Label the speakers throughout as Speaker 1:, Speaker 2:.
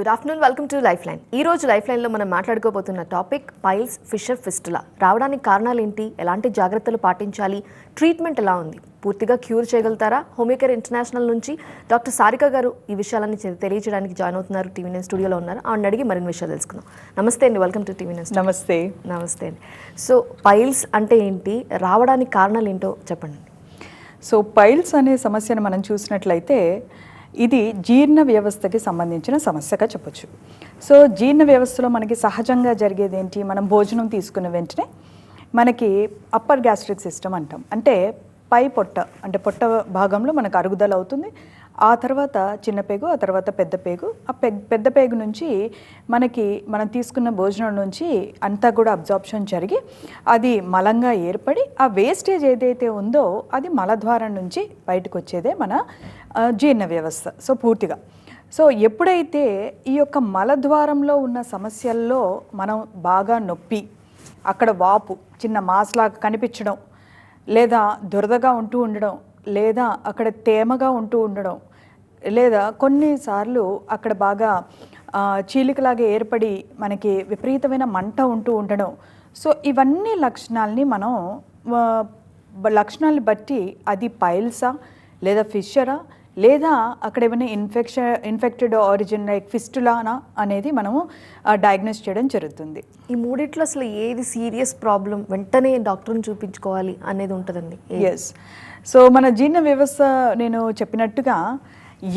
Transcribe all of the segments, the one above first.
Speaker 1: Good afternoon, welcome to life line. ఈ రోజు life లైన్లో మనం మాట్లాడుకోబోతున్న టాపిక్ పైల్స్, ఫిషర్, ఫిస్టులా. రావడానికి కారణాలు ఏంటి, ఎలాంటి జాగ్రత్తలు పాటించాలి, ట్రీట్మెంట్ ఎలా ఉంది, పూర్తిగా క్యూర్ చేయగలుగుతారా? హోమియోకేర్ ఇంటర్నేషనల్ నుంచి డాక్టర్ సారిక గారు ఈ విషయాలన్నీ తెలియజేయడానికి జాయిన్ అవుతున్నారు. టీవీ నైన్ స్టూడియోలో ఉన్నారు. ఆవిడ అడిగి మరిన్ని విషయాలు తెలుసుకుందాం. నమస్తే అండి, వెల్కమ్ టు టీవీ నైన్.
Speaker 2: నమస్తే.
Speaker 1: నమస్తే అండి. సో పైల్స్ అంటే ఏంటి, రావడానికి కారణాలు ఏంటో చెప్పండి.
Speaker 2: సో పైల్స్ అనే సమస్యను మనం చూసినట్లయితే ఇది జీర్ణ వ్యవస్థకి సంబంధించిన సమస్యగా చెప్పొచ్చు. సో జీర్ణ వ్యవస్థలో మనకి సహజంగా జరిగేది ఏంటి, మనం భోజనం తీసుకున్న వెంటనే మనకి అప్పర్ గ్యాస్ట్రిక్ సిస్టమ్ అంటాం. అంటే పై పొట్ట, అంటే పొట్ట భాగంలో మనకు అరుగుదల అవుతుంది. ఆ తర్వాత చిన్న పేగు, ఆ తర్వాత పెద్ద పేగు. ఆ పెద్ద పేగు నుంచి మనం తీసుకున్న భోజనం నుంచి అంతా కూడా అబ్జార్ప్షన్ జరిగి అది మలంగా ఏర్పడి ఆ వేస్టేజ్ ఏదైతే ఉందో అది మలద్వారం నుంచి బయటకు వచ్చేదే మన జీర్ణ వ్యవస్థ. సో పూర్తిగా ఎప్పుడైతే ఈ యొక్క మలద్వారంలో ఉన్న సమస్యల్లో మనం బాగా నొప్పి, అక్కడ వాపు, చిన్న మాస్లాగా కనిపించడం, లేదా దురదగా ఉంటూ ఉండడం, లేదా అక్కడ తేమగా ఉంటూ ఉండడం, లేదా కొన్నిసార్లు అక్కడ బాగా చీలికలాగా ఏర్పడి మనకి విపరీతమైన మంట ఉంటూ ఉండడం. సో ఇవన్నీ లక్షణాలని బట్టి అది పైల్సా లేదా ఫిషరా లేదా అక్కడ ఏమైనా ఇన్ఫెక్టెడ్ ఆరిజిన్ లైక్ ఫిస్టులానా అనేది మనము డయాగ్నోస్ చేయడం జరుగుతుంది.
Speaker 1: ఈ మూడిట్లో అసలు ఏది సీరియస్ ప్రాబ్లం, వెంటనే డాక్టర్ని చూపించుకోవాలి అనేది ఉంటుందండి?
Speaker 2: ఎస్. సో మన జీర్ణ వ్యవస్థ నేను చెప్పినట్టుగా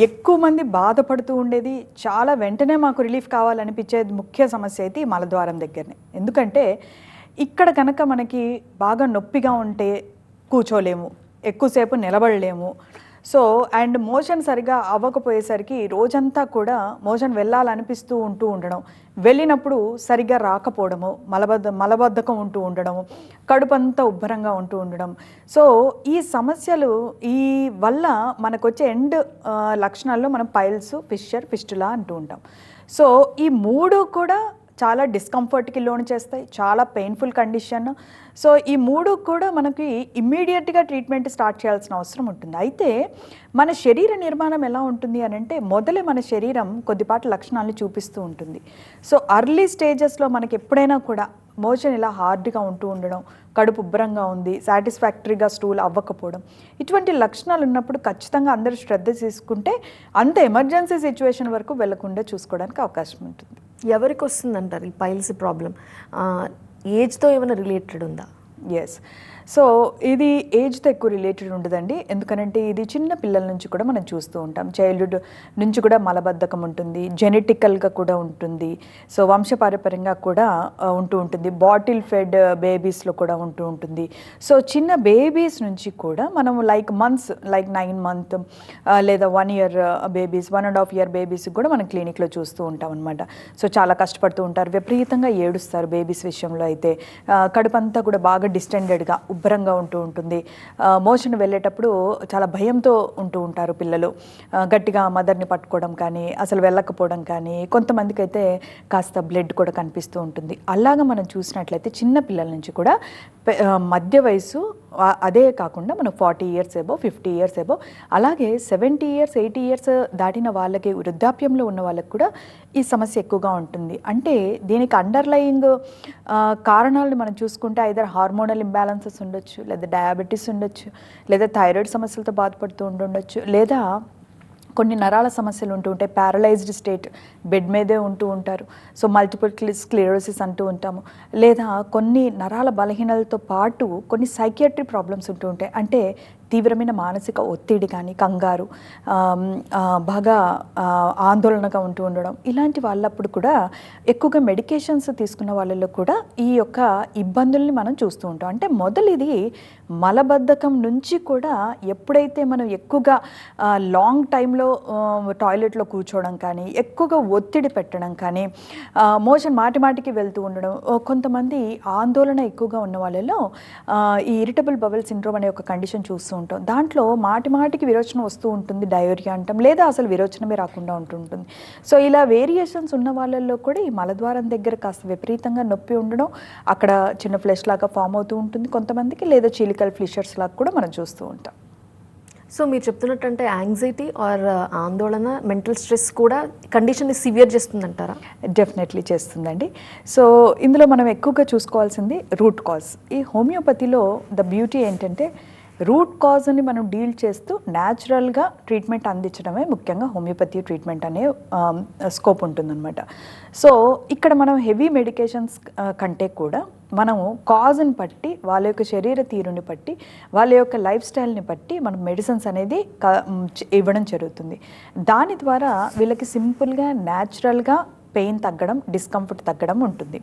Speaker 2: ఎక్కువ మంది బాధపడుతూ ఉండేది, చాలా వెంటనే మాకు రిలీఫ్ కావాలనిపించేది ముఖ్య సమస్య అయితే ఈ మలద్వారం దగ్గరనే. ఎందుకంటే ఇక్కడ కనుక మనకి బాగా నొప్పిగా ఉంటే కూర్చోలేము, ఎక్కువసేపు నిలబడలేము. సో అండ్ మోషన్ సరిగా అవ్వకపోయేసరికి రోజంతా కూడా మోషన్ వెళ్ళాలనిపిస్తూ ఉండడం, వెళ్ళినప్పుడు సరిగ్గా రాకపోవడము, మలబద్ధకం ఉంటూ ఉండడము, కడుపంతా ఉబ్బరంగా ఉంటూ ఉండడం. సో ఈ సమస్యలు ఈ వల్ల మనకు వచ్చే ఎండ్ లక్షణాల్లో మనం పైల్స్, ఫిషర్, ఫిస్టులా అంటూ ఉంటాం. సో ఈ మూడు కూడా చాలా డిస్కంఫర్ట్కి లోన్ చేస్తాయి, చాలా పెయిన్ఫుల్ కండిషన్. సో ఈ మూడు కూడా మనకి ఇమ్మీడియట్గా ట్రీట్మెంట్ స్టార్ట్ చేయాల్సిన అవసరం ఉంటుంది. అయితే మన శరీర నిర్మాణం ఎలా ఉంటుంది అని అంటే, మొదలే మన శరీరం కొద్దిపాటి లక్షణాలను చూపిస్తూ ఉంటుంది. సో అర్లీ స్టేజెస్లో మనకి ఎప్పుడైనా కూడా మోషన్ ఇలా హార్డ్గా ఉంటూ ఉండడం, కడుపు ఉబ్బరంగా ఉంది, సాటిస్ఫాక్టరీగా స్టూల్ అవ్వకపోవడం, ఇటువంటి లక్షణాలు ఉన్నప్పుడు ఖచ్చితంగా అందరూ శ్రద్ధ తీసుకుంటే అంత ఎమర్జెన్సీ సిచ్యువేషన్ వరకు వెళ్లకుండా చూసుకోవడానికి అవకాశం ఉంటుంది.
Speaker 1: ఎవరికి వస్తుందంటారు ఈ పైల్స్ ప్రాబ్లం? ఏజ్తో ఏమైనా రిలేటెడ్ ఉందా?
Speaker 2: ఎస్. సో ఇది ఏజ్తో ఎక్కువ రిలేటెడ్ ఉండదండి. ఎందుకనంటే ఇది చిన్న పిల్లల నుంచి కూడా మనం చూస్తూ ఉంటాం. చైల్డ్హుడ్ నుంచి కూడా మలబద్ధకం ఉంటుంది, జెనెటికల్గా కూడా ఉంటుంది, సో వంశపారంపర్యంగా కూడా ఉంటూ ఉంటుంది, బాటిల్ ఫెడ్ బేబీస్లో కూడా ఉంటూ ఉంటుంది. సో చిన్న బేబీస్ నుంచి కూడా మనం లైక్ 9 month లేదా 1 year బేబీస్, 1.5 year బేబీస్ కూడా మనం క్లినిక్లో చూస్తూ ఉంటాం అనమాట. సో చాలా కష్టపడుతూ ఉంటారు, విపరీతంగా ఏడుస్తారు బేబీస్ విషయంలో. అయితే కడుపంతా కూడా బాగా డిస్టెండెడ్గా ఉబ్బరంగా ఉంటూ ఉంటుంది. మోషన్ వెళ్ళేటప్పుడు చాలా భయంతో ఉంటూ ఉంటారు పిల్లలు. గట్టిగా మదర్ని పట్టుకోవడం కానీ, అసలు వెళ్ళకపోవడం కానీ, కొంతమందికి అయితే కాస్త బ్లడ్ కూడా కనిపిస్తూ ఉంటుంది. అలాగా మనం చూసినట్లయితే చిన్న పిల్లల నుంచి కూడా మధ్య వయసు, అదే కాకుండా మనం 40 years అబోవ్, 50 years అబోవ్, అలాగే 70 years, 80 years దాటిన వాళ్ళకి, వృద్ధాప్యంలో ఉన్న వాళ్ళకి కూడా ఈ సమస్య ఎక్కువగా ఉంటుంది. అంటే దీనికి అండర్లయింగ్ కారణాలను మనం చూసుకుంటే ఐదర్ హార్మోనల్ ఇంబ్యాలెన్సెస్ ఉండొచ్చు, లేదా డయాబెటీస్ ఉండొచ్చు, లేదా థైరాయిడ్ సమస్యలతో బాధపడుతూ ఉండొచ్చు, లేదా కొన్ని నరాల సమస్యలు ఉంటూ ఉంటాయి, ప్యారలైజ్డ్ స్టేట్, బెడ్ మీదే ఉంటూ ఉంటారు. సో మల్టిపుల్ స్క్లెరోసిస్ అంటూ ఉంటాము. లేదా కొన్ని నరాల బలహీనలతో పాటు కొన్ని సైకియాట్రిక్ ప్రాబ్లమ్స్ ఉంటూ ఉంటాయి. అంటే తీవ్రమైన మానసిక ఒత్తిడి కానీ, కంగారు, బాగా ఆందోళనగా ఉంటూ ఉండడం, ఇలాంటి వాళ్ళప్పుడు కూడా ఎక్కువగా మెడికేషన్స్ తీసుకున్న వాళ్ళలో కూడా ఈ యొక్క ఇబ్బందుల్ని మనం చూస్తూ ఉంటాం. అంటే ఇది మలబద్ధకం నుంచి కూడా ఎప్పుడైతే మనం ఎక్కువగా లాంగ్ టైంలో టాయిలెట్లో కూర్చోవడం కానీ, ఎక్కువగా ఒత్తిడి పెట్టడం కానీ, మోషన్ మాటికి వెళ్తూ ఉండడం, కొంతమంది ఆందోళన ఎక్కువగా ఉన్న వాళ్ళలో ఈ ఇరిటబుల్ బవెల్ సిండ్రోమ్ అనే ఒక కండిషన్ చూస్తూ ఉంటాం. దాంట్లో మాటికి విరోచనం వస్తూ ఉంటుంది, డయోరియా అంటాం, లేదా అసలు విరోచనమే రాకుండా ఉంటుంటుంది. సో ఇలా వేరియేషన్స్ ఉన్న వాళ్ళల్లో కూడా ఈ మలద్వారం దగ్గర కాస్త విపరీతంగా నొప్పి ఉండడం, అక్కడ చిన్న ఫ్లెష్ లాగా ఫామ్ అవుతూ ఉంటుంది కొంతమందికి, లేదా చీలికల్ ఫ్లిషర్స్ లాగా కూడా మనం చూస్తూ ఉంటాం.
Speaker 1: సో మీరు చెప్తున్నట్టంటే యాంగ్జైటీ ఆర్ ఆందోళన, మెంటల్ స్ట్రెస్ కూడా కండిషన్ని సివియర్ చేస్తుందంటారా?
Speaker 2: డెఫినెట్లీ చేస్తుందండి. సో ఇందులో మనం ఎక్కువగా చూసుకోవాల్సింది రూట్ కాజ్. ఈ హోమియోపతిలో ద బ్యూటీ ఏంటంటే రూట్ కాజ్ని మనం డీల్ చేస్తూ న్యాచురల్గా ట్రీట్మెంట్ అందించడమే ముఖ్యంగా హోమియోపతి ట్రీట్మెంట్ అనే స్కోప్ ఉంటుందన్నమాట. సో ఇక్కడ మనం హెవీ మెడికేషన్స్ కంటే కూడా మనము కాజ్ని బట్టి, వాళ్ళ యొక్క శరీర తీరుని బట్టి, వాళ్ళ యొక్క లైఫ్ స్టైల్ని బట్టి మనం మెడిసిన్స్ అనేది ఇవ్వడం జరుగుతుంది. దాని ద్వారా వీళ్ళకి సింపుల్గా న్యాచురల్గా పెయిన్ తగ్గడం, డిస్కంఫర్ట్ తగ్గడం ఉంటుంది.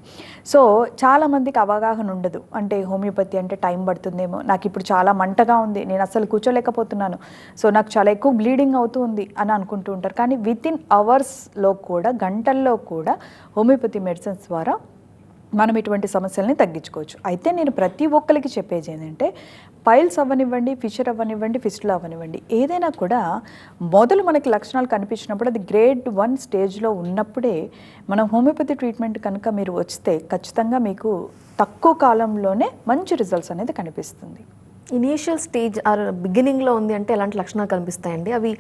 Speaker 2: సో చాలామందికి అవగాహన ఉండదు. అంటే హోమియోపతి అంటే టైం పడుతుందేమో, నాకు ఇప్పుడు చాలా మంటగా ఉంది, నేను అసలు కూర్చోలేకపోతున్నాను, సో నాకు చాలా ఎక్కువ బ్లీడింగ్ అవుతూ ఉంది అని అనుకుంటూ ఉంటారు. కానీ వితిన్ అవర్స్లో కూడా, గంటల్లో కూడా హోమియోపతి మెడిసిన్స్ ద్వారా మనం ఇటువంటి సమస్యల్ని తగ్గించుకోవచ్చు. అయితే నేను ప్రతి ఒక్కరికి చెప్పేది ఏంటంటే పైల్స్ అవ్వనివ్వండి, ఫిషర్ అవ్వనివ్వండి, ఫిస్టులా అవ్వనివ్వండి, ఏదైనా కూడా మొదలు మనకి లక్షణాలు కనిపించినప్పుడు అది గ్రేడ్ 1 స్టేజ్లో ఉన్నప్పుడే మనం హోమియోపతి ట్రీట్మెంట్ కనుక మీరు వస్తే ఖచ్చితంగా మీకు తక్కువ కాలంలోనే మంచి రిజల్ట్స్ అనేది కనిపిస్తుంది.
Speaker 1: ఇనీషియల్ స్టేజ్ ఆర్ బిగినింగ్లో ఉంది అంటే ఎలాంటి లక్షణాలు కనిపిస్తాయండి? అవి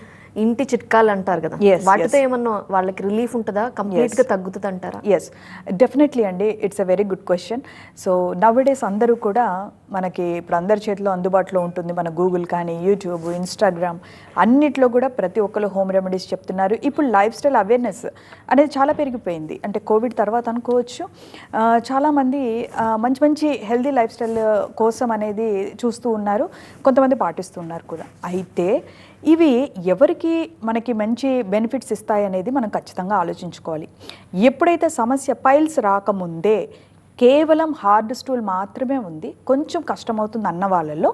Speaker 1: ఇంటి చిట్కాలు అంటారు కదా, వాటితో ఏమన్నా వాళ్ళకి రిలీఫ్ ఉంటుందా, కంప్లీట్గా తగ్గుతుంది అంటారా?
Speaker 2: ఎస్, డెఫినెట్లీ అండి. It's a very good question. So nowadays అందరూ కూడా మనకి ఇప్పుడు అందరి చేతిలో అందుబాటులో ఉంటుంది. మన గూగుల్ కానీ, యూట్యూబ్, ఇన్స్టాగ్రామ్ అన్నిట్లో కూడా ప్రతి ఒక్కరు హోమ్ రెమెడీస్ చెప్తున్నారు. ఇప్పుడు లైఫ్ స్టైల్ అవేర్నెస్ అనేది చాలా పెరిగిపోయింది. అంటే కోవిడ్ తర్వాత అనుకోవచ్చు, చాలామంది మంచి మంచి హెల్దీ లైఫ్ స్టైల్ కోసం అనేది చూస్తూ ఉన్నారు, కొంతమంది పాటిస్తున్నారు కూడా. అయితే ఇవి ఎవరికి మనకి మంచి బెనిఫిట్స్ ఇస్తాయి అనేది మనం ఖచ్చితంగా ఆలోచించుకోవాలి. ఎప్పుడైతే సమస్య పైల్స్ రాకముందే కేవలం హార్డ్ స్టూల్ మాత్రమే ఉంది, కొంచెం కష్టమవుతుంది అన్న వాళ్ళల్లో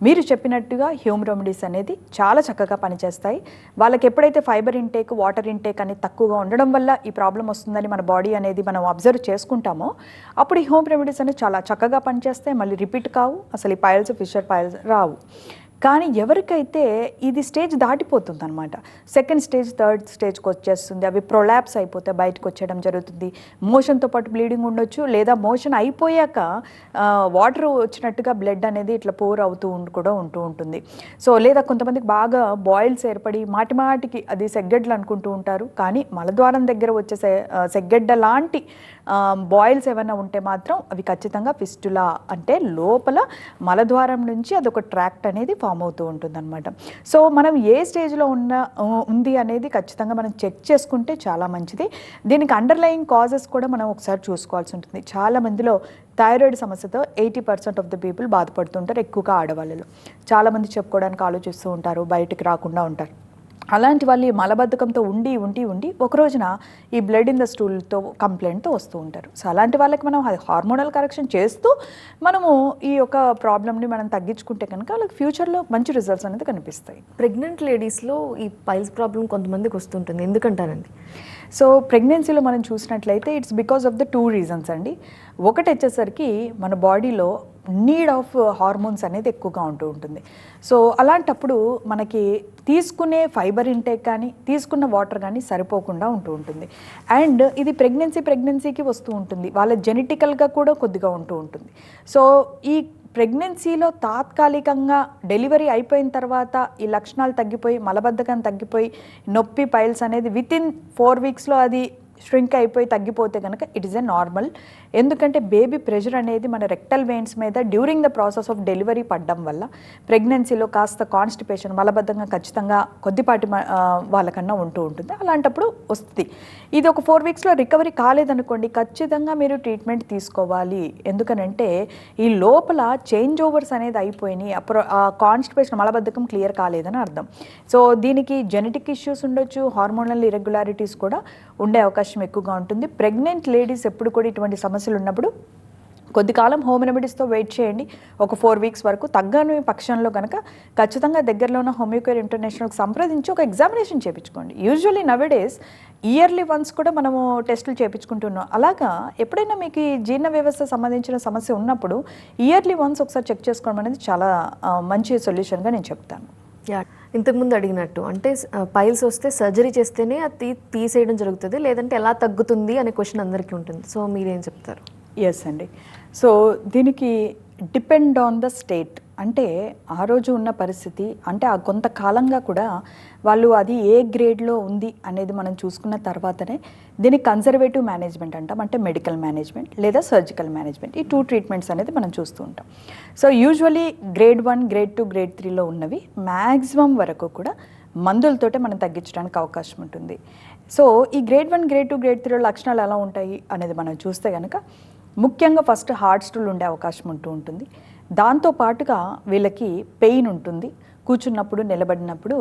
Speaker 2: మీరు చెప్పినట్టుగా హోమ్ రెమెడీస్ అనేది చాలా చక్కగా పనిచేస్తాయి. వాళ్ళకి ఎప్పుడైతే ఫైబర్ ఇంటేక్, వాటర్ ఇంటేక్ అనేది తక్కువగా ఉండడం వల్ల ఈ ప్రాబ్లం వస్తుందని మన బాడీ అనేది మనం అబ్జర్వ్ చేసుకుంటామో అప్పుడు ఈ హోమ్ రెమెడీస్ అనేది చాలా చక్కగా పనిచేస్తాయి. మళ్ళీ రిపీట్ కావు, అసలు ఈ పైల్స్, ఫిషర్ పైల్స్ రావు. కానీ ఎవరికైతే ఇది స్టేజ్ దాటిపోతుంది అనమాట, సెకండ్ స్టేజ్, థర్డ్ స్టేజ్కి వచ్చేస్తుంది, అవి ప్రొలాప్స్ అయిపోతే బయటకు వచ్చేయడం జరుగుతుంది. మోషన్తో పాటు బ్లీడింగ్ ఉండొచ్చు, లేదా మోషన్ అయిపోయాక వాటర్ వచ్చినట్టుగా బ్లడ్ అనేది ఇట్లా పోర్ అవుతూ కూడా ఉంటుంది. సో లేదా కొంతమందికి బాగా బాయిల్స్ ఏర్పడి మాటిమాటికి అది సెగ్గడ్లు అనుకుంటూ ఉంటారు, కానీ మలద్వారం దగ్గర వచ్చే సెగ్గడ్డ లాంటి బాయిల్స్ ఏమైనా ఉంటే మాత్రం అవి ఖచ్చితంగా ఫిస్టులా, అంటే లోపల మలద్వారం నుంచి అదొక ట్రాక్ట్ అనేది ఫామ్ అవుతూ ఉంటుంది అనమాట. సో మనం ఏ స్టేజ్లో ఉంది అనేది ఖచ్చితంగా మనం చెక్ చేసుకుంటే చాలా మంచిది. దీనికి అండర్లయింగ్ కాజెస్ కూడా మనం ఒకసారి చూసుకోవాల్సి ఉంటుంది. చాలా మందిలో థైరాయిడ్ సమస్యతో 80% ఆఫ్ ద పీపుల్ బాధపడుతుంటారు, ఎక్కువగా ఆడవాళ్ళలో. చాలామంది చెప్పుకోవడానికి ఆలోచిస్తూ ఉంటారు, బయటికి రాకుండా ఉంటారు. అలాంటి వాళ్ళు మలబద్ధకంతో ఉండి ఒక రోజున ఈ బ్లడ్ ఇన్ ద స్టూల్తో కంప్లైంట్తో వస్తూ ఉంటారు. సో అలాంటి వాళ్ళకి మనం హార్మోనల్ కరెక్షన్ చేస్తూ మనము ఈ యొక్క ప్రాబ్లమ్ని మనం తగ్గించుకుంటే కనుక వాళ్ళకి ఫ్యూచర్లో మంచి రిజల్ట్స్ అనేది కనిపిస్తాయి.
Speaker 1: ప్రెగ్నెంట్ లేడీస్లో ఈ పైల్స్ ప్రాబ్లం కొంతమందికి వస్తుంటుంది, ఎందుకంటారండి?
Speaker 2: సో ప్రెగ్నెన్సీలో మనం చూసినట్లయితే it's because of the 2 reasons అండి. ఒకటి వచ్చేసరికి మన బాడీలో నీడ్ ఆఫ్ హార్మోన్స్ అనేది ఎక్కువగా ఉంటుంది. సో అలాంటప్పుడు మనకి తీసుకునే ఫైబర్ ఇంటేక్ కానీ, తీసుకున్న వాటర్ కానీ సరిపోకుండా ఉంటుంది. అండ్ ఇది ప్రెగ్నెన్సీకి వస్తూ ఉంటుంది, వాళ్ళ జెనెటికల్గా కూడా కొద్దిగా ఉంటుంది. సో ఈ ప్రెగ్నెన్సీలో తాత్కాలికంగా డెలివరీ అయిపోయిన తర్వాత ఈ లక్షణాలు తగ్గిపోయి, మలబద్ధకం తగ్గిపోయి, నొప్పి, పైల్స్ అనేది వితిన్ 4 వీక్స్లో అది ష్రింక్ అయిపోయి తగ్గిపోతే కనుక ఇట్ ఈస్ ఎ నార్మల్. ఎందుకంటే బేబీ ప్రెషర్ అనేది మన రెక్టల్ వెయిన్స్ మీద during the process of delivery పడడం వల్ల ప్రెగ్నెన్సీలో కాస్త కాన్స్టిపేషన్, మలబద్ధంగా ఖచ్చితంగా కొద్దిపాటి వాళ్ళకన్నా ఉంటుంది. అలాంటప్పుడు వస్తుంది. ఇది ఒక 4 వీక్స్లో రికవరీ కాలేదనుకోండి, ఖచ్చితంగా మీరు ట్రీట్మెంట్ తీసుకోవాలి. ఎందుకనంటే ఈ లోపల చేంజ్ ఓవర్స్ అనేది అయిపోయినాయి, కాన్స్టిపేషన్, మలబద్ధకం క్లియర్ కాలేదని అర్థం. సో దీనికి జెనెటిక్ ఇష్యూస్ ఉండొచ్చు, హార్మోనల్ ఇరెగ్యులారిటీస్ కూడా ఉండే అవకాశం ఎక్కువగా ఉంటుంది. ప్రెగ్నెంట్ లేడీస్ ఎప్పుడు కూడా ఇటువంటి సమస్యలు ఉన్నప్పుడు కొద్ది కాలం హోమ్ రెమెడీస్తో వెయిట్ చేయండి. ఒక 4 వీక్స్ వరకు తగ్గని పక్షంలో కనుక ఖచ్చితంగా దగ్గరలో ఉన్న హోమియోకేర్ ఇంటర్నేషనల్కి సంప్రదించి ఒక ఎగ్జామినేషన్ చేయించుకోండి. యూజువల్లీ నవ్-ఏ-డేస్ ఇయర్లీ వన్స్ కూడా మనము టెస్టులు చేయించుకుంటున్నాం. అలాగా ఎప్పుడైనా మీకు ఈ జీర్ణ వ్యవస్థ సంబంధించిన సమస్య ఉన్నప్పుడు ఇయర్లీ వన్స్ ఒకసారి చెక్ చేసుకోవడం అనేది చాలా మంచి సొల్యూషన్గా నేను చెప్తాను.
Speaker 1: ఇంతకుముందు అడిగినట్టు, అంటే పైల్స్ వస్తే సర్జరీ చేస్తేనే అది తీసేయడం జరుగుతుంది, లేదంటే ఎలా తగ్గుతుంది అనే క్వశ్చన్ అందరికీ ఉంటుంది. సో మీరేం చెప్తారు?
Speaker 2: ఎస్ అండి. సో దీనికి డిపెండ్ ఆన్ ద స్టేట్. అంటే ఆ రోజు ఉన్న పరిస్థితి అంటే ఆ కొంతకాలంగా కూడా వాళ్ళు అది ఏ గ్రేడ్లో ఉంది అనేది మనం చూసుకున్న తర్వాతనే దీన్ని కన్జర్వేటివ్ మేనేజ్మెంట్ అంటాం, అంటే మెడికల్ మేనేజ్మెంట్ లేదా సర్జికల్ మేనేజ్మెంట్, ఈ 2 ట్రీట్మెంట్స్ అనేది మనం చూస్తూ ఉంటాం. So usually grade 1, grade 2, grade 3లో ఉన్నవి మ్యాక్సిమం వరకు కూడా మందులతోటే మనం తగ్గించడానికి అవకాశం ఉంటుంది. సో ఈ గ్రేడ్ 1, గ్రేడ్ 2, గ్రేడ్ 3లో లక్షణాలు ఎలా ఉంటాయి అనేది మనం చూస్తే కనుక ముఖ్యంగా ఫస్ట్ హార్ట్ స్టూల్ ఉండే అవకాశం ఉంటుంది. దాంతో పాటుగా వీళ్ళకి పెయిన్ ఉంటుంది, కూర్చున్నప్పుడు నిలబడినప్పుడు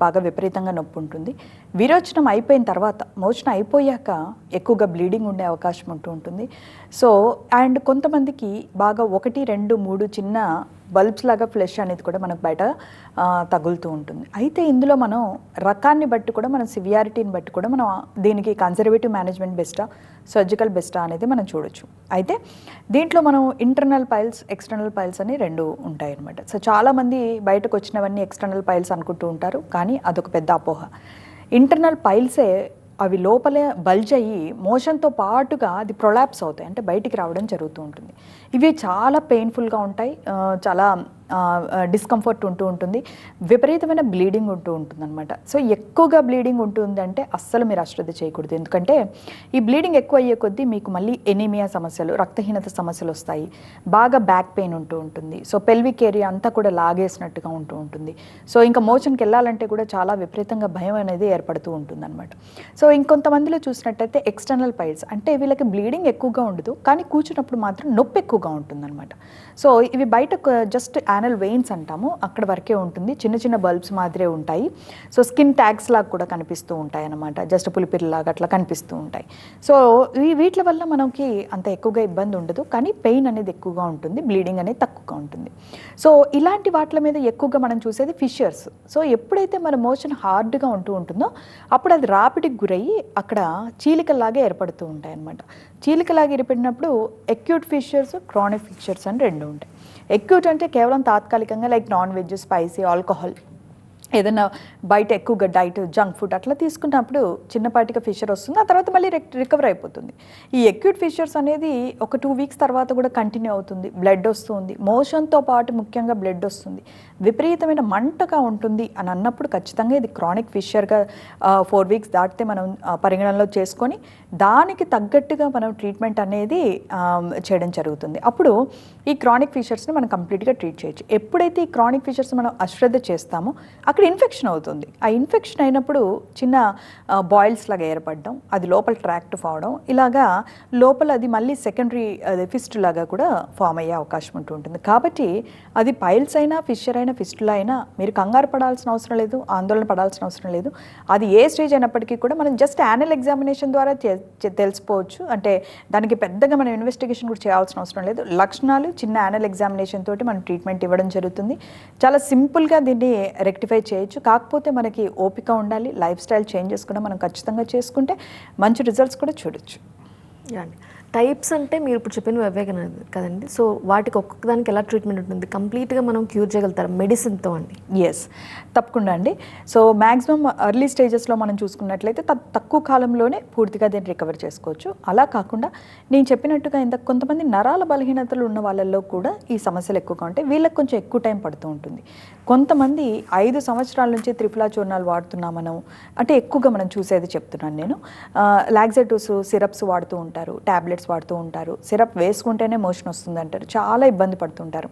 Speaker 2: బాగా విపరీతంగా నొప్పి ఉంటుంది. విరోచనం అయిపోయిన తర్వాత, మోచనం అయిపోయాక ఎక్కువగా బ్లీడింగ్ ఉండే అవకాశం ఉంటుంది. సో అండ్ కొంతమందికి బాగా 1, 2, 3 చిన్న బల్బ్స్ లాగా ఫ్లెష్ అనేది కూడా మనకు బయట తగులుతూ ఉంటుంది. అయితే ఇందులో మనం రకాన్ని బట్టి కూడా, మన సివియారిటీని బట్టి కూడా మనం దీనికి కన్జర్వేటివ్ మేనేజ్మెంట్ బెస్టా, సర్జికల్ బెస్టా అనేది మనం చూడొచ్చు. అయితే దీంట్లో మనం ఇంటర్నల్ పైల్స్, ఎక్స్టర్నల్ పైల్స్ అని 2 ఉంటాయి అన్నమాట. సో చాలామంది బయటకు వచ్చినవన్నీ ఎక్స్టర్నల్ పైల్స్ అనుకుంటూ ఉంటారు, కానీ అదొక పెద్ద అపోహ. ఇంటర్నల్ పైల్సే అవి లోపలే బల్జ్ అయ్యి మోషన్తో పాటుగా అది ప్రొలాప్స్ అవుతాయి, అంటే బయటికి రావడం జరుగుతూ ఉంటుంది. ఇవి చాలా పెయిన్ఫుల్గా ఉంటాయి, చాలా డిస్కంఫర్ట్ ఉంటుంది, విపరీతమైన బ్లీడింగ్ ఉంటుంది అనమాట. సో ఎక్కువగా బ్లీడింగ్ ఉంటుందంటే అస్సలు మీరు అశ్రద్ధ చేయకూడదు. ఎందుకంటే ఈ బ్లీడింగ్ ఎక్కువ అయ్యే కొద్దీ మీకు మళ్ళీ ఎనీమియా సమస్యలు, రక్తహీనత సమస్యలు వస్తాయి, బాగా బ్యాక్ పెయిన్ ఉంటుంది. సో పెల్విక్ ఏరియా అంతా కూడా లాగేసినట్టుగా ఉంటుంది. సో ఇంకా మోషన్కి వెళ్ళాలంటే కూడా చాలా విపరీతంగా భయం అనేది ఏర్పడుతూ ఉంటుంది అనమాట. సో ఇంకొంతమందిలో చూసినట్టయితే ఎక్స్టర్నల్ పైల్స్, అంటే వీళ్ళకి బ్లీడింగ్ ఎక్కువగా ఉండదు, కానీ కూర్చున్నప్పుడు మాత్రం నొప్పి ఎక్కువగా ఉంటుందన్నమాట. సో ఇవి బయట జస్ట్ యానల్ వెయిన్స్ అంటాము, అక్కడ వరకే ఉంటుంది, చిన్న చిన్న బల్బ్స్ మాదిరే ఉంటాయి. సో స్కిన్ ట్యాగ్స్ లాగా కూడా కనిపిస్తూ ఉంటాయి అన్నమాట, జస్ట్ పులిపిరిలాగా అట్లా కనిపిస్తూ ఉంటాయి. సో వీటి వల్ల మనకి అంత ఎక్కువగా ఇబ్బంది ఉండదు, కానీ పెయిన్ అనేది ఎక్కువగా ఉంటుంది, బ్లీడింగ్ అనేది తక్కువగా ఉంటుంది. సో ఇలాంటి వాటి మీద ఎక్కువగా మనం చూసేది ఫిషర్స్. సో ఎప్పుడైతే మన మోషన్ హార్డ్గా ఉంటుందో అప్పుడు అది రాపిడికి గురయ్యి అక్కడ చీలికల్లాగా ఏర్పడుతూ ఉంటాయి అన్నమాట. చీలికలాగా ఏర్పడినప్పుడు అక్యూట్ ఫిషర్స్, క్రానిక్ ఫిషర్స్ అని 2 ఉంటాయి. అక్యూట్ అంటే కేవలం తాత్కాలికంగా, like non veg, spicy, alcohol, ఏదైనా బయట ఎక్కువగా డైట్, జంక్ ఫుడ్ అట్లా తీసుకున్నప్పుడు చిన్నపాటిగా ఫిషర్ వస్తుంది, ఆ తర్వాత మళ్ళీ రికవర్ అయిపోతుంది. ఈ అక్యూట్ ఫిషర్స్ అనేది ఒక 2 వీక్స్ తర్వాత కూడా కంటిన్యూ అవుతుంది, బ్లడ్ వస్తుంది, మోషన్తో పాటు ముఖ్యంగా బ్లడ్ వస్తుంది, విపరీతమైన మంటగా ఉంటుంది అని అన్నప్పుడు ఖచ్చితంగా ఇది క్రానిక్ ఫిషర్గా 4 వీక్స్ దాటితే మనం పరిగణనలో చేసుకొని దానికి తగ్గట్టుగా మనం ట్రీట్మెంట్ అనేది చేయడం జరుగుతుంది. అప్పుడు ఈ క్రానిక్ ఫిషర్స్ని మనం కంప్లీట్గా ట్రీట్ చేయొచ్చు. ఎప్పుడైతే ఈ క్రానిక్ ఫిషర్స్ మనం అశ్రద్ధ చేస్తామో అక్కడ ఇన్ఫెక్షన్ అవుతుంది. ఆ ఇన్ఫెక్షన్ అయినప్పుడు చిన్న బాయిల్స్ లాగా ఏర్పడడం, అది లోపల ట్రాక్ట్ అవడం, ఇలాగా లోపల అది మళ్ళీ సెకండరీ ఫిస్ట్ లాగా కూడా ఫామ్ అయ్యే అవకాశం ఉంటుంది. కాబట్టి అది పైల్స్ అయినా, ఫిషర్ అయినా, ఫిస్టులా అయినా మీరు కంగారు పడాల్సిన అవసరం లేదు, ఆందోళన పడాల్సిన అవసరం లేదు. అది ఏ స్టేజ్ అయినప్పటికీ కూడా మనం జస్ట్ యానల్ ఎగ్జామినేషన్ ద్వారా తెలిసిపోవచ్చు. అంటే దానికి పెద్దగా మనం ఇన్వెస్టిగేషన్ కూడా చేయాల్సిన అవసరం లేదు. లక్షణాలు చిన్న యానల్ ఎగ్జామినేషన్ తోటి మనం ట్రీట్మెంట్ ఇవ్వడం జరుగుతుంది. చాలా సింపుల్గా దీన్ని రెక్టిఫై చేయొచ్చు. కాకపోతే మనకి ఓపిక ఉండాలి, లైఫ్ స్టైల్ చేంజెస్ కూడా మనం ఖచ్చితంగా చేసుకుంటే మంచి రిజల్ట్స్ కూడా చూడొచ్చు.
Speaker 1: టైప్స్ అంటే మీరు ఇప్పుడు చెప్పినవి అవే కదండి. సో వాటికి ఒక్కొక్కదానికి ఎలా ట్రీట్మెంట్ ఉంటుంది, కంప్లీట్గా మనం క్యూర్ చేయగలుగుతారు మెడిసిన్తో అండి?
Speaker 2: ఎస్, తప్పకుండా అండి. సో మ్యాక్సిమం ఎర్లీ స్టేజెస్లో మనం చూసుకున్నట్లయితే తక్కువ కాలంలోనే పూర్తిగా దీన్ని రికవర్ చేసుకోవచ్చు. అలా కాకుండా నేను చెప్పినట్టుగా ఇంత కొంతమంది నరాల బలహీనతలు ఉన్న వాళ్ళల్లో కూడా ఈ సమస్యలు ఎక్కువగా ఉంటాయి. వీళ్ళకి కొంచెం ఎక్కువ టైం పడుతూ ఉంటుంది. కొంతమంది 5 సంవత్సరాల నుంచి త్రిఫ్లాచూర్నాలు వాడుతున్నాం మనం, అంటే ఎక్కువగా మనం చూసేది చెప్తున్నాను నేను. లాక్సేటివ్స్, సిరప్స్ వాడుతూ ఉంటారు, టాబ్లెట్స్ వాడుతూ ఉంటారు, సిరప్ వేసుకుంటేనే మోషన్ వస్తుంది అంటారు, చాలా ఇబ్బంది పడుతుంటారు.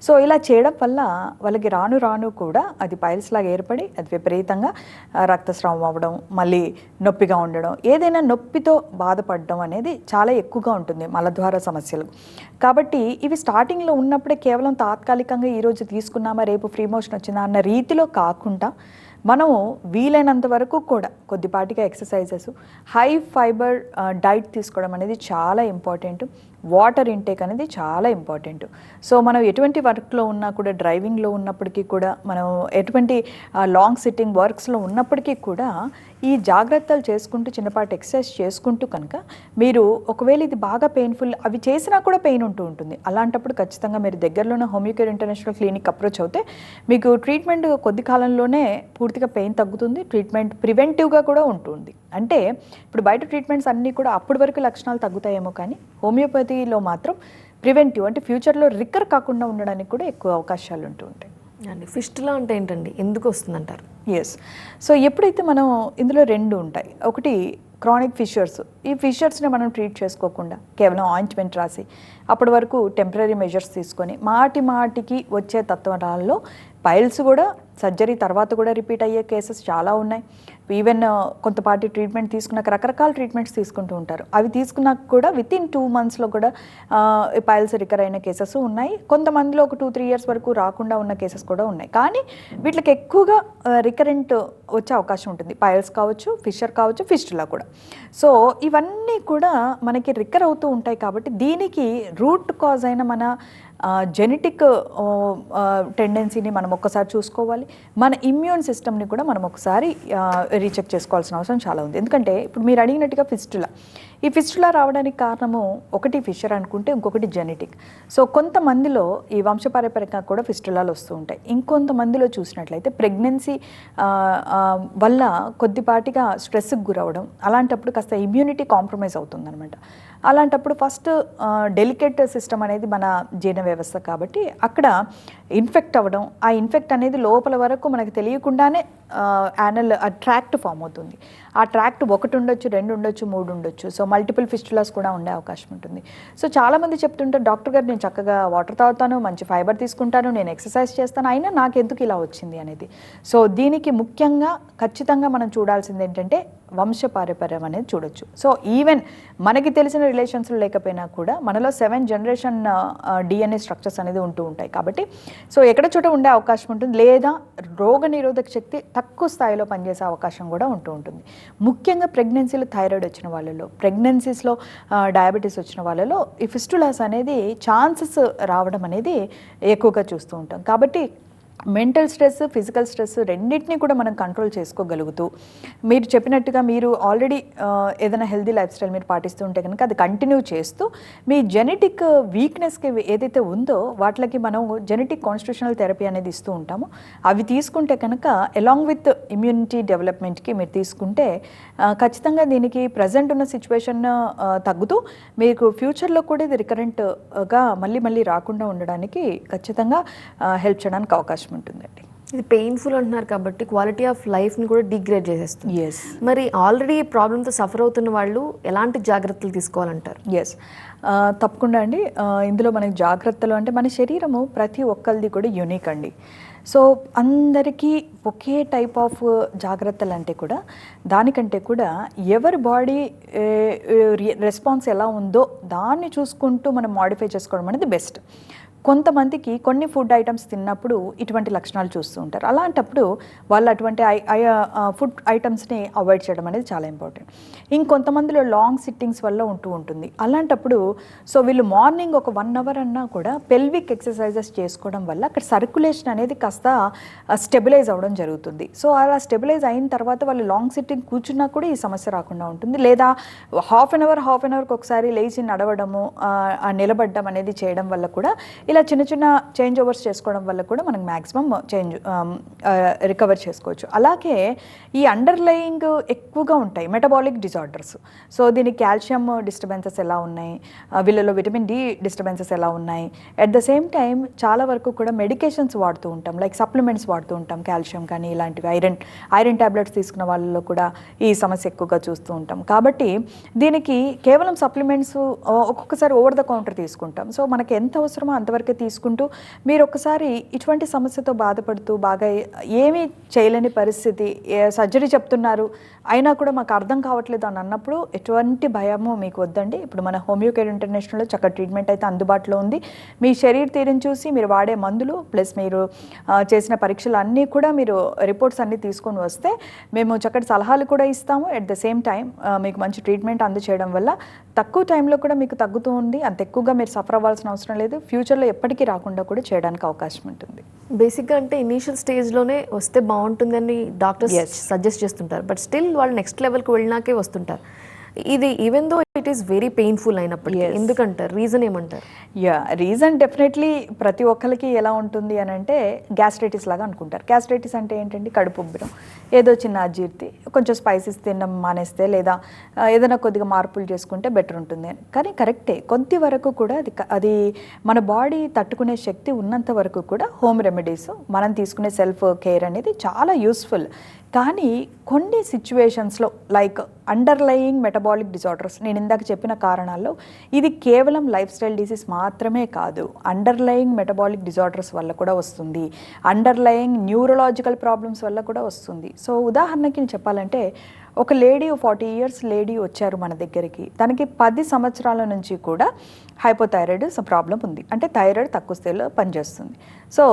Speaker 2: సో ఇలా చేయడం వల్ల వాళ్ళకి రాను రాను కూడా అది పైల్స్ లాగా ఏర్పడి అది విపరీతంగా రక్తస్రావం అవ్వడం, మళ్ళీ నొప్పిగా ఉండడం, ఏదైనా నొప్పితో బాధపడడం అనేది చాలా ఎక్కువగా ఉంటుంది మలద్వార సమస్యలు. కాబట్టి ఇవి స్టార్టింగ్లో ఉన్నప్పుడే కేవలం తాత్కాలికంగా ఈరోజు తీసుకున్నామా రేపు ఫ్రీ మోషన్ వచ్చిందా అన్న రీతిలో కాకుండా మనము వీలైనంత వరకు కూడా కొద్దిపాటిగా ఎక్సర్సైజెస్, హై ఫైబర్ డైట్ తీసుకోవడం అనేది చాలా ఇంపార్టెంట్. వాటర్ ఇంటేక్ అనేది చాలా ఇంపార్టెంట్. సో మనం ఎటువంటి వర్క్లో ఉన్నా కూడా, డ్రైవింగ్లో ఉన్నప్పటికీ కూడా, మనం ఎటువంటి లాంగ్ సిట్టింగ్ వర్క్స్లో ఉన్నప్పటికీ కూడా ఈ జాగ్రత్తలు చేసుకుంటూ చిన్నపాటి ఎక్సర్సైజ్ చేసుకుంటూ కనుక మీరు ఒకవేళ ఇది బాగా పెయిన్ఫుల్, అవి చేసినా కూడా పెయిన్ ఉంటుంది, అలాంటప్పుడు ఖచ్చితంగా మీరు దగ్గరలోనే హోమియోకేర్ ఇంటర్నేషనల్ క్లినిక్ అప్రోచ్ అవుతే మీకు ట్రీట్మెంట్ కొద్ది కాలంలోనే పూర్తిగా పెయిన్ తగ్గుతుంది. ట్రీట్మెంట్ ప్రివెంటివ్గా కూడా ఉంటుంది. అంటే ఇప్పుడు బయట ట్రీట్మెంట్స్ అన్నీ కూడా అప్పటి వరకు లక్షణాలు తగ్గుతాయేమో, కానీ హోమియోపతిలో మాత్రం ప్రివెంటివ్ అంటే ఫ్యూచర్లో రికర్ కాకుండా ఉండడానికి కూడా ఎక్కువ అవకాశాలు ఉంటూ ఉంటాయి.
Speaker 1: అండి ఫిస్టులా అంటే ఏంటండి, ఎందుకు వస్తుందంటారు?
Speaker 2: ఎస్. సో ఎప్పుడైతే మనం ఇందులో 2 ఉంటాయి. ఒకటి క్రానిక్ ఫిషర్స్. ఈ ఫిషర్స్ని మనం ట్రీట్ చేసుకోకుండా కేవలం ఆయింట్మెంట్ రాసి అప్పటి వరకు టెంపరీ మెజర్స్ తీసుకొని మాటికి వచ్చే తత్వాలలో పైల్స్ కూడా సర్జరీ తర్వాత కూడా రిపీట్ అయ్యే కేసెస్ చాలా ఉన్నాయి. ఈవెన్ కొంతపాటి ట్రీట్మెంట్ తీసుకున్నాక రకరకాల ట్రీట్మెంట్స్ తీసుకుంటూ ఉంటారు. అవి తీసుకున్నాక కూడా వితిన్ 2 monthsలో కూడా పైల్స్ రికర్ అయిన కేసెస్ ఉన్నాయి. కొంతమందిలో ఒక 2-3 years వరకు రాకుండా ఉన్న కేసెస్ కూడా ఉన్నాయి. కానీ వీటికి ఎక్కువగా రికరెంట్ వచ్చే అవకాశం ఉంటుంది. పైల్స్ కావచ్చు, ఫిషర్ కావచ్చు, ఫిస్టులా కూడా. సో ఇవన్నీ కూడా మనకి రికర్ అవుతూ ఉంటాయి. కాబట్టి దీనికి రూట్ కాజ్ అయిన మన జెనెటిక్ టెండెన్సీని మనం ఒక్కసారి చూసుకోవాలి. మన ఇమ్యూన్ సిస్టమ్ని కూడా మనం ఒకసారి రీచెక్ చేసుకోవాల్సిన అవసరం చాలా ఉంది. ఎందుకంటే ఇప్పుడు మీరు అడిగినట్టుగా ఫిస్టులా, ఈ ఫిస్టులా రావడానికి కారణము ఒకటి ఫిషర్ అనుకుంటే ఇంకొకటి జెనెటిక్. సో కొంతమందిలో ఈ వంశపారంపర్యంగా కూడా ఫిస్టులాలు వస్తూ ఉంటాయి. ఇంకొంతమందిలో చూసినట్లయితే ప్రెగ్నెన్సీ వల్ల కొద్దిపాటిగా స్ట్రెస్కి గురవడం, అలాంటప్పుడు కాస్త ఇమ్యూనిటీ కాంప్రమైజ్ అవుతుందన్నమాట. అలాంటప్పుడు ఫస్ట్ డెలికేట్ సిస్టమ్ అనేది మన జీర్ణ వ్యవస్థ కాబట్టి అక్కడ ఇన్ఫెక్ట్ అవ్వడం, ఆ ఇన్ఫెక్ట్ అనేది లోపల వరకు మనకు తెలియకుండానే యానల్ ట్రాక్ట్ ఫామ్ అవుతుంది. ఆ ట్రాక్ట్ 1 ఉండొచ్చు, 2 ఉండొచ్చు, 3 ఉండొచ్చు. సో మల్టిపుల్ ఫిస్టులాస్ కూడా ఉండే అవకాశం ఉంటుంది. సో చాలామంది చెప్తుంటారు, డాక్టర్ గారు నేను చక్కగా వాటర్ తాగుతాను, మంచి ఫైబర్ తీసుకుంటాను, నేను ఎక్సర్సైజ్ చేస్తాను, అయినా నాకెందుకు ఇలా వచ్చింది అనేది. సో దీనికి ముఖ్యంగా ఖచ్చితంగా మనం చూడాల్సింది ఏంటంటే వంశపారంపర్యం అనేది చూడొచ్చు. సో ఈవెన్ మనకి తెలిసిన రిలేషన్స్లో లేకపోయినా కూడా మనలో 7 generation DNA స్ట్రక్చర్స్ అనేది ఉంటూ ఉంటాయి. కాబట్టి సో ఎక్కడ చోట ఉండే అవకాశం ఉంటుంది, లేదా రోగ నిరోధక శక్తి తక్కువ స్థాయిలో పనిచేసే అవకాశం కూడా ఉంటూ ఉంటుంది. ముఖ్యంగా ప్రెగ్నెన్సీలో థైరాయిడ్ వచ్చిన వాళ్ళలో, ప్రెగ్నెన్సీస్లో డయాబెటీస్ వచ్చిన వాళ్ళలో ఈ ఫిస్టులాస్ అనేది ఛాన్సెస్ రావడం అనేది ఎక్కువగా చూస్తూ ఉంటాం. కాబట్టి మెంటల్ స్ట్రెస్, ఫిజికల్ స్ట్రెస్ రెండింటినీ కూడా మనం కంట్రోల్ చేసుకోగలుగుతూ, మీరు చెప్పినట్టుగా మీరు ఆల్రెడీ ఏదైనా హెల్దీ లైఫ్ స్టైల్ మీరు పాటిస్తూ ఉంటే కనుక అది కంటిన్యూ చేస్తూ మీ జెనెటిక్ వీక్నెస్కి ఏదైతే ఉందో వాటికి మనం జెనెటిక్ కాన్స్టిట్యూషనల్ థెరపీ అనేది ఇస్తూ ఉంటాము. అవి తీసుకుంటే కనుక అలాంగ్ విత్ ఇమ్యూనిటీ డెవలప్మెంట్కి మీరు తీసుకుంటే ఖచ్చితంగా దీనికి ప్రజెంట్ ఉన్న సిచ్యువేషన్ తగ్గుతూ మీకు ఫ్యూచర్లో కూడా ఇది రికరెంట్గా మళ్ళీ రాకుండా ఉండడానికి ఖచ్చితంగా హెల్ప్ చేయడానికి అవకాశం ఉంటుందండి.
Speaker 1: ఇది పెయిన్ఫుల్ అంటున్నారు కాబట్టి క్వాలిటీ ఆఫ్ లైఫ్ని కూడా డిగ్రేడ్ చేసేస్తుంది.
Speaker 2: ఎస్.
Speaker 1: మరి ఆల్రెడీ ప్రాబ్లంతో సఫర్ అవుతున్న వాళ్ళు ఎలాంటి జాగ్రత్తలు తీసుకోవాలంటారు?
Speaker 2: ఎస్, తప్పకుండా అండి. ఇందులో మనకి జాగ్రత్తలు అంటే మన శరీరము ప్రతి ఒక్కరిది కూడా యూనిక్ అండి. సో అందరికీ ఒకే టైప్ ఆఫ్ జాగ్రత్తలు అంటే కూడా దానికంటే కూడా ఎవరి బాడీ రెస్పాన్స్ ఎలా ఉందో దాన్ని చూసుకుంటూ మనం మాడిఫై చేసుకోవడం అనేది బెస్ట్. కొంతమందికి కొన్ని ఫుడ్ ఐటమ్స్ తిన్నప్పుడు ఇటువంటి లక్షణాలు చూస్తూ ఉంటారు. అలాంటప్పుడు వాళ్ళు అటువంటి ఫుడ్ ఐటమ్స్ని అవాయిడ్ చేయడం అనేది చాలా ఇంపార్టెంట్. ఇంకొంతమందిలో లాంగ్ సిట్టింగ్స్ వల్ల ఉంటూ ఉంటుంది. అలాంటప్పుడు సో వీళ్ళు మార్నింగ్ ఒక 1 hour అన్నా కూడా పెల్విక్ ఎక్సర్సైజెస్ చేసుకోవడం వల్ల అక్కడ సర్క్యులేషన్ అనేది కాస్త స్టెబిలైజ్ అవ్వడం జరుగుతుంది. సో అలా స్టెబిలైజ్ అయిన తర్వాత వాళ్ళు లాంగ్ సిట్టింగ్ కూర్చున్నా కూడా ఈ సమస్య రాకుండా ఉంటుంది. లేదా హాఫ్ అన్ అవర్కి ఒకసారి లేచి నడవడము, నిలబడడం అనేది చేయడం వల్ల కూడా ఇలా చిన్న చేంజ్ ఓవర్స్ చేసుకోవడం వల్ల కూడా మనకు మ్యాక్సిమం రికవర్ చేసుకోవచ్చు. అలాగే ఈ అండర్లయింగ్ ఎక్కువగా ఉంటాయి మెటబాలిక్ డిజార్డర్స్. సో దీనికి కాల్షియం డిస్టర్బెన్సెస్ ఎలా ఉన్నాయి, వీళ్ళలో విటమిన్ డి డిస్టర్బెన్సెస్ ఎలా ఉన్నాయి, అట్ ద సేమ్ టైం చాలా వరకు కూడా మెడికేషన్స్ వాడుతూ ఉంటాం, లైక్ సప్లిమెంట్స్ వాడుతూ ఉంటాం, కాల్షియం కానీ ఇలాంటివి, ఐరన్ టాబ్లెట్స్ తీసుకున్న వాళ్ళలో కూడా ఈ సమస్య ఎక్కువగా చూస్తూ ఉంటాం. కాబట్టి దీనికి కేవలం సప్లిమెంట్స్ ఒక్కొక్కసారి ఓవర్ ద కౌంటర్ తీసుకుంటాం. సో మనకి ఎంత అవసరమో అంతవరకు తీసుకుంటూ మీరు ఒకసారి ఇటువంటి సమస్యతో బాధపడుతూ బాగా ఏమీ చేయలేని పరిస్థితి, సర్జరీ చెప్తున్నారు అయినా కూడా మాకు అర్థం కావట్లేదు అని అన్నప్పుడు ఎటువంటి భయము మీకు వద్దండి. ఇప్పుడు మన హోమియో కేర్ ఇంటర్నేషనల్లో చక్కటి ట్రీట్మెంట్ అయితే అందుబాటులో ఉంది. మీ శరీర తీరుని చూసి మీరు వాడే మందులు ప్లస్ మీరు చేసిన పరీక్షలు అన్నీ కూడా మీరు రిపోర్ట్స్ అన్నీ తీసుకొని వస్తే మేము చక్కటి సలహాలు కూడా ఇస్తాము. అట్ ద సేమ్ టైం మీకు మంచి ట్రీట్మెంట్ అందచేయడం వల్ల తక్కువ టైంలో కూడా మీకు తగ్గుతూ ఉంది. అంత ఎక్కువగా మీరు సఫర్ అవ్వాల్సిన అవసరం లేదు. ఫ్యూచర్లో ఎప్పటికీ రాకుండా కూడా చేయడానికి అవకాశం ఉంటుంది.
Speaker 1: బేసిక్గా అంటే ఇనీషియల్ స్టేజ్లోనే వస్తే బాగుంటుందని డాక్టర్స్ సజెస్ట్ చేస్తుంటారు. బట్ స్టిల్ వాళ్ళు నెక్స్ట్ లెవెల్కి వెళ్ళినాకే వస్తుంటారు. ఇది even though it is very painful అయినప్పటికీ
Speaker 2: Yes.
Speaker 1: ఎందుకంటారు, రీజన్ ఏమంటారు?
Speaker 2: యా రీజన్ డెఫినెట్లీ ప్రతి ఒక్కరికి ఎలా ఉంటుంది అని అంటే గ్యాస్ట్రైటిస్ లాగా అనుకుంటారు. గ్యాస్ట్రైటిస్ అంటే ఏంటండి, కడుపు ఉబ్బరం, ఏదో చిన్న అజీర్తి, కొంచెం స్పైసెస్ తినడం మానేస్తే లేదా ఏదైనా కొద్దిగా మార్పులు చేసుకుంటే బెటర్ ఉంటుంది అని. కానీ కరెక్టే, కొద్ది వరకు కూడా అది మన బాడీ తట్టుకునే శక్తి ఉన్నంత వరకు కూడా హోమ్ రెమెడీస్ మనం తీసుకునే సెల్ఫ్ కేర్ అనేది చాలా యూస్ఫుల్. కానీ కొన్ని సిచ్యువేషన్స్లో లైక్ అండర్లయింగ్ మెటబాలిక్ డిజార్డర్స్, నేను ఇందాక చెప్పిన కారణాల్లో ఇది కేవలం లైఫ్ స్టైల్ డిసీజ్ మాత్రమే కాదు, అండర్లయింగ్ మెటబాలిక్ డిజార్డర్స్ వల్ల కూడా వస్తుంది, అండర్లయింగ్ న్యూరలాజికల్ ప్రాబ్లమ్స్ వల్ల కూడా వస్తుంది. సో ఉదాహరణకి నేను చెప్పాలంటే, ఒక లేడీ 40 years లేడీ వచ్చారు మన దగ్గరికి, తనకి 10 సంవత్సరాల నుంచి కూడా హైపోథైరాయిడ్ ప్రాబ్లం ఉంది, అంటే థైరాయిడ్ తక్కువ స్థాయిలో పనిచేస్తుంది. సో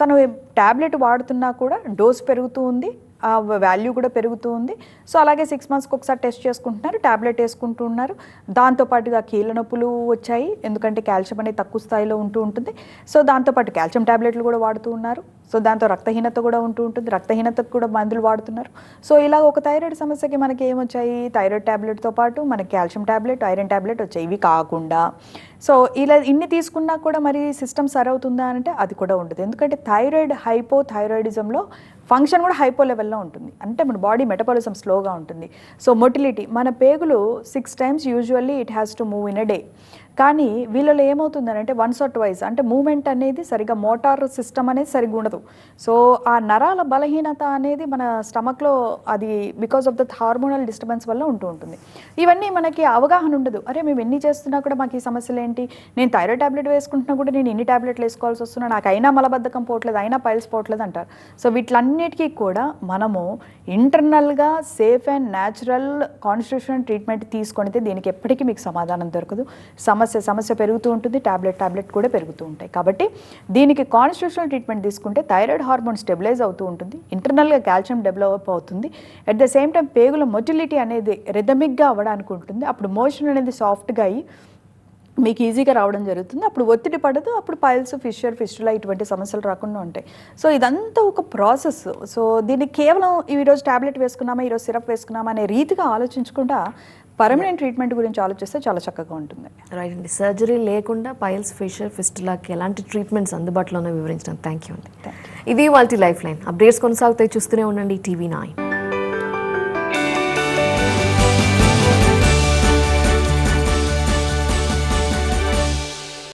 Speaker 2: తను ట్యాబ్లెట్ వాడుతున్నా కూడా డోస్ పెరుగుతూ ఉంది, ఆ వాల్యూ కూడా పెరుగుతూ ఉంది. సో అలాగే 6 monthsకి ఒకసారి టెస్ట్ చేసుకుంటున్నారు, ట్యాబ్లెట్ వేసుకుంటూ ఉన్నారు. దాంతోపాటుగా కీళ్ళ నొప్పులు వచ్చాయి, ఎందుకంటే కాల్షియం అనేది తక్కువ స్థాయిలో ఉంటూ ఉంటుంది. సో దాంతోపాటు కాల్షియం ట్యాబ్లెట్లు కూడా వాడుతూ ఉన్నారు. సో దాంతో రక్తహీనత కూడా ఉంటూ ఉంటుంది, రక్తహీనతకు కూడా మందులు వాడుతున్నారు. సో ఇలా ఒక థైరాయిడ్ సమస్యకి మనకి ఏమొచ్చాయి, థైరాయిడ్ ట్యాబ్లెట్తో పాటు మనకి కాల్షియం ట్యాబ్లెట్, ఐరన్ ట్యాబ్లెట్ వచ్చాయి. ఇవి కాకుండా సో ఇలా ఇన్ని తీసుకున్నా కూడా మరి సిస్టమ్ సరవుతుందా అంటే అది కూడా ఉండదు. ఎందుకంటే థైరాయిడ్ హైపోథైరాయిడిజంలో ఫంక్షన్ కూడా హైపో లెవెల్లో ఉంటుంది, అంటే మన బాడీ మెటబాలిజం స్లోగా ఉంటుంది. సో మొటిలిటీ, మన పేగులు 6 times usually it has to move in a day. కానీ వీళ్ళలో ఏమవుతుందంటే వన్స్ ఆర్ ట్వైస్, అంటే మూమెంట్ అనేది సరిగా మోటార్ సిస్టమ్ అనేది సరిగ్గా ఉండదు. సో ఆ నరాల బలహీనత అనేది మన స్టమక్లో అది because of the hormonal disturbance వల్ల ఉంటూ ఉంటుంది. ఇవన్నీ మనకి అవగాహన ఉండదు. అరే మేము ఎన్ని చేస్తున్నా కూడా మాకు ఈ సమస్యలు ఏంటి, నేను థైరాయిడ్ ట్యాబ్లెట్ వేసుకుంటున్నా కూడా నేను ఎన్ని ట్యాబ్లెట్లు వేసుకోవాల్సి వస్తున్నా, నాకు అయినా మలబద్ధకం పోవట్లేదు, అయినా పైల్స్ పోవట్లేదు అంటారు. సో వీటిలన్నిటికీ కూడా మనము ఇంటర్నల్గా safe and natural constitutional treatment తీసుకొనితే దీనికి ఎప్పటికీ మీకు సమాధానం దొరకదు. సమస్య పెరుగుతూ ఉంటుంది, ట్యాబ్లెట్ కూడా పెరుగుతూ ఉంటాయి. కాబట్టి దీనికి కాన్స్టిట్యూషనల్ ట్రీట్మెంట్ తీసుకుంటే థైరాయిడ్ హార్మోన్ స్టెబిలైజ్ అవుతూ ఉంటుంది, ఇంటర్నల్గా కాల్షియం డెవలప్ అవుతుంది, అట్ ద సేమ్ టైం పేగుల మొటిలిటీ అనేది రిథమిక్గా అవ్వడానికి ఉంటుంది. అప్పుడు మోషన్ అనేది సాఫ్ట్గా అయ్యి మీకు ఈజీగా రావడం జరుగుతుంది. అప్పుడు ఒత్తిడి పడదు, అప్పుడు పైల్స్, ఫిస్టులా ఇటువంటి సమస్యలు రాకుండా ఉంటాయి. సో ఇదంతా ఒక ప్రాసెస్. సో దీన్ని కేవలం ఈరోజు ట్యాబ్లెట్ వేసుకున్నామా, ఈరోజు సిరప్ వేసుకున్నామా అనే రీతిగా ఆలోచించకుండా పర్మనెంట్ ట్రీట్మెంట్ గురించి ఆలోచిస్తే చాలా చక్కగా ఉంటుంది.
Speaker 1: రైట్ అండి, సర్జరీ లేకుండా పైల్స్, ఫిషర్, ఫిస్టులాకి ఎలాంటి ట్రీట్మెంట్స్ అందుబాటులో వివరించడం థ్యాంక్ యూ అండి. ఇది వాళ్ళ లైఫ్ లైన్ అప్డేట్స్ కొనసాగుతాయి, చూస్తూనే ఉండండి TV9.